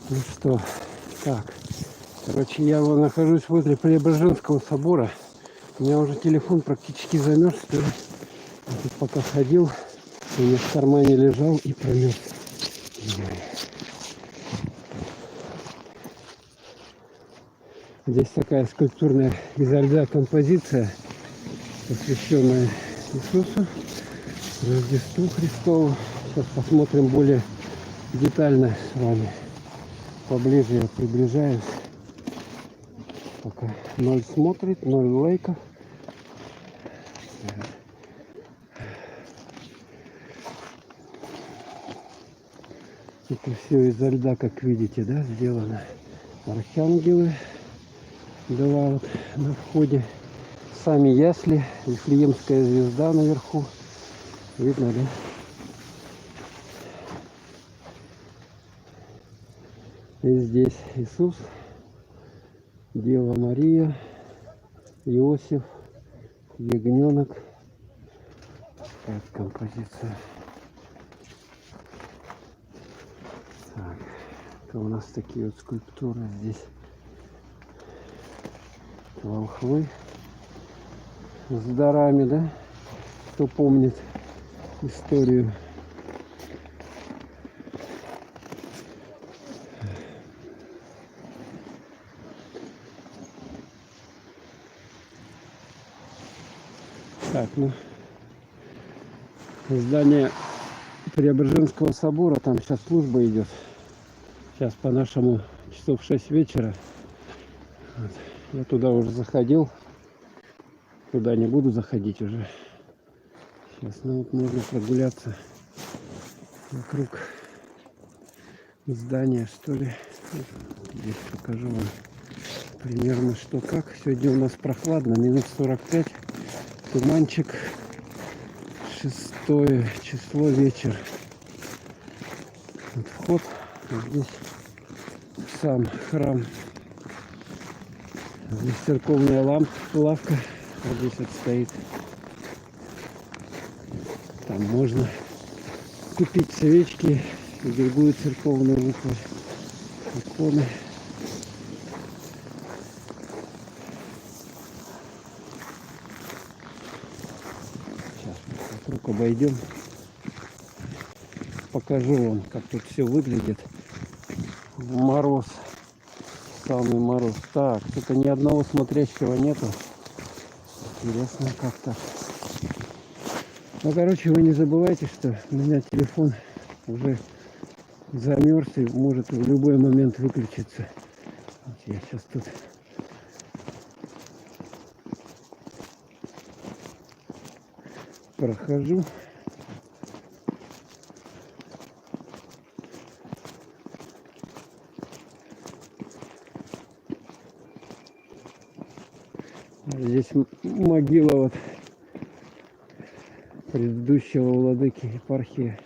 Ну что, так, короче, я нахожусь возле Преображенского собора. У меня уже телефон практически замерз. Я тут пока ходил, у меня в кармане лежал и промерз. Здесь такая скульптурная изо льда композиция, посвященная Иисусу, Рождеству Христову. Сейчас посмотрим более детально с вами. Поближе я приближаюсь. Пока 0 смотрит, 0 лайков. Это все изо льда, как видите, да, сделано. Архангелы, два вот на входе. Сами ясли, Вифлеемская звезда наверху. Видно, да? И здесь Иисус, Дева Мария, Иосиф, ягненок. Такая композиция. Так, это у нас такие вот скульптуры здесь. Волхвы с дарами, да? Кто помнит историю. Так, ну, здание Преображенского собора, там сейчас служба идет. Сейчас по-нашему часов 6 вечера. Вот. Я туда уже заходил. Туда не буду заходить уже. Сейчас, ну вот можно прогуляться вокруг здания, что ли. Здесь покажу вам примерно что как. Сегодня у нас прохладно, минус 45. Туманчик. 6 число, вечер. Вот вход. Вот здесь сам храм. Здесь церковная лавка. Вот здесь вот стоит. Там можно купить свечки и другую церковную иконы. Сейчас вокруг обойдем. Покажу вам, как тут все выглядит. В мороз. Самый мороз. Так, тут ни одного смотрящего нету. Интересно, как так. Ну, короче, вы не забывайте, что у меня телефон уже замерз и может в любой момент выключиться. Вот я сейчас тут прохожу. Здесь могила вот предыдущего владыки епархии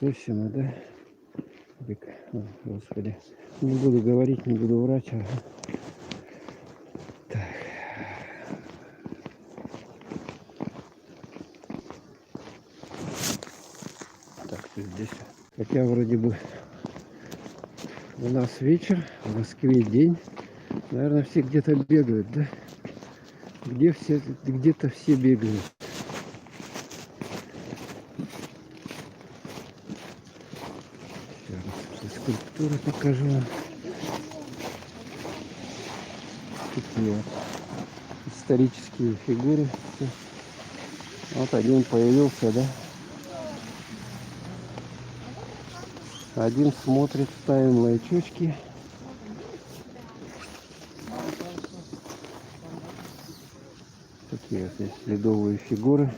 Зосима, да? О, Господи. Не буду говорить, не буду врать. Так. Так, здесь. Хотя вроде бы у нас вечер, в Москве день. Наверное, все где-то бегают, да? Где-то все бегают. Сейчас скульптуры покажу вам. Такие вот исторические фигуры. Вот один появился, да? Один смотрит, ставим лайчочки. Такие вот здесь ледовые фигуры.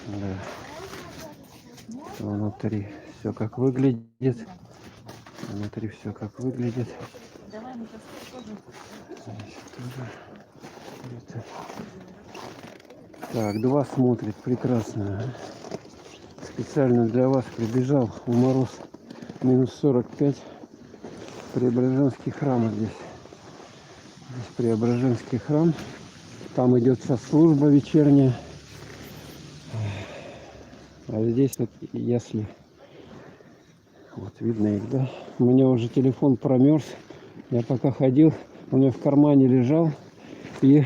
Да. Внутри все как выглядит. Внутри все как выглядит. Так, два смотрит прекрасно. Специально для вас прибежал в мороз минус 45. Преображенский храм здесь. Здесь Преображенский храм. Там идет сейчас служба вечерняя. А здесь вот ясли. Вот видно их, да? У меня уже телефон промерз. Я пока ходил, у меня в кармане лежал, и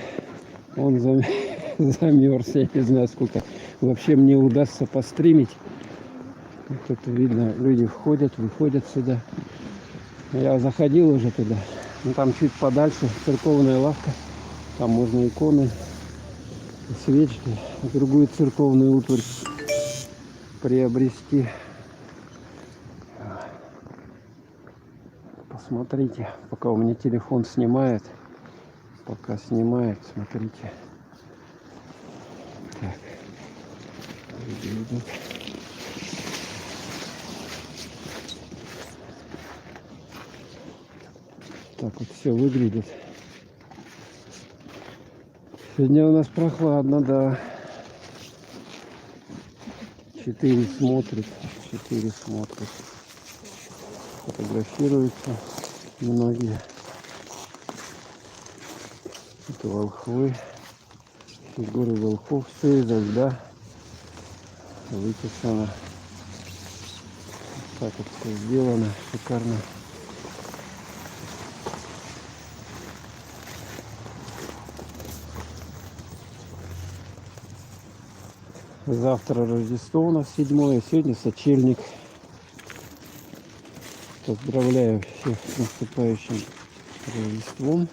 он замерз. Я не знаю, сколько вообще мне удастся постримить. Вот это видно, люди входят, выходят сюда. Я заходил уже туда. Ну, там чуть подальше церковная лавка. Там можно иконы, свечки, другую церковную утварь приобрести. Посмотрите, пока у меня телефон снимает. Пока снимает, смотрите. Так. Так вот все выглядит. Сегодня у нас прохладно, да. 4 смотрит. Фотографируются многие. Это волхвы. Фигуры волхвов. Все изо льда выписано. Так вот все сделано. Шикарно. Завтра Рождество у нас 7-е, сегодня сочельник. Поздравляю всех с наступающим Рождеством.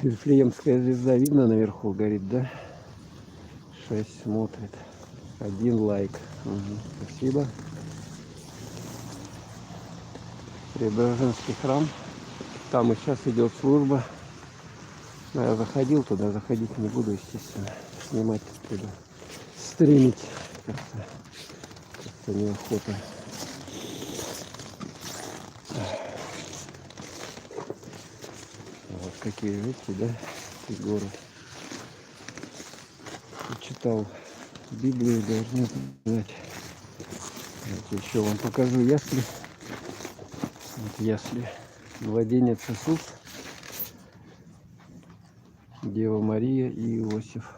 Вифлеемская звезда видно наверху горит, да? 6 смотрит. 1 лайк. Угу. Спасибо. Преображенский храм. Там и сейчас идет служба. Но я заходил туда, заходить не буду, естественно. Снимать туда. Стримить как-то неохота. Вот какие, видите, да, фигуры. Читал Библию, должны знать. Давайте еще вам покажу ясли. Вот ясли. Младенец Иисус, Дева Мария и Иосиф.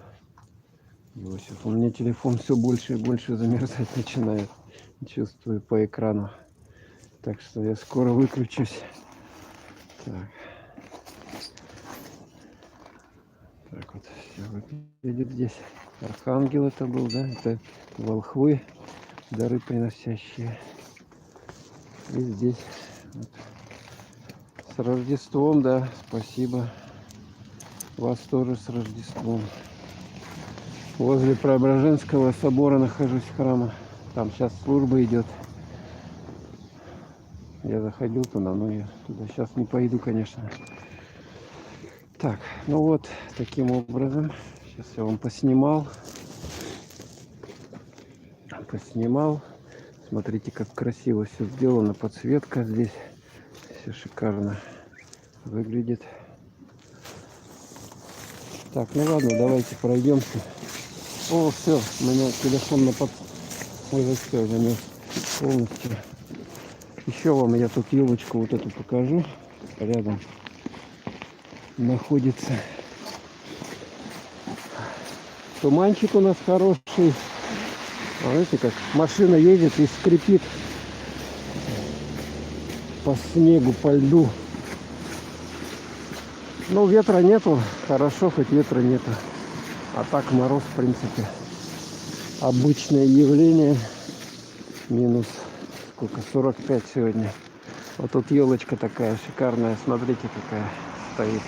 У меня телефон все больше и больше замерзать начинает. Чувствую по экрану. Так что я скоро выключусь. Так. Так вот все выглядит здесь. Архангел это был, да? Это волхвы, дары приносящие. И здесь вот. С Рождеством, да, спасибо. Вас тоже с Рождеством. Возле Преображенского собора нахожусь, храма. Там сейчас служба идет. Я заходил туда, но я туда сейчас не пойду, конечно. Так, ну вот, таким образом. Сейчас я вам поснимал. Смотрите, как красиво все сделано. Подсветка здесь. Все шикарно выглядит. Так, ну ладно, давайте пройдемся. О, все, у меня телефон на Ой, все, замерз полностью. Еще вам я тут елочку вот эту покажу. Рядом находится. Туманчик у нас хороший. А видите, как машина едет и скрипит по снегу, по льду. Ну, ветра нету. Хорошо, хоть ветра нету. А так мороз, в принципе, обычное явление. Минус сколько? 45 сегодня. Вот тут елочка такая шикарная. Смотрите, какая стоит.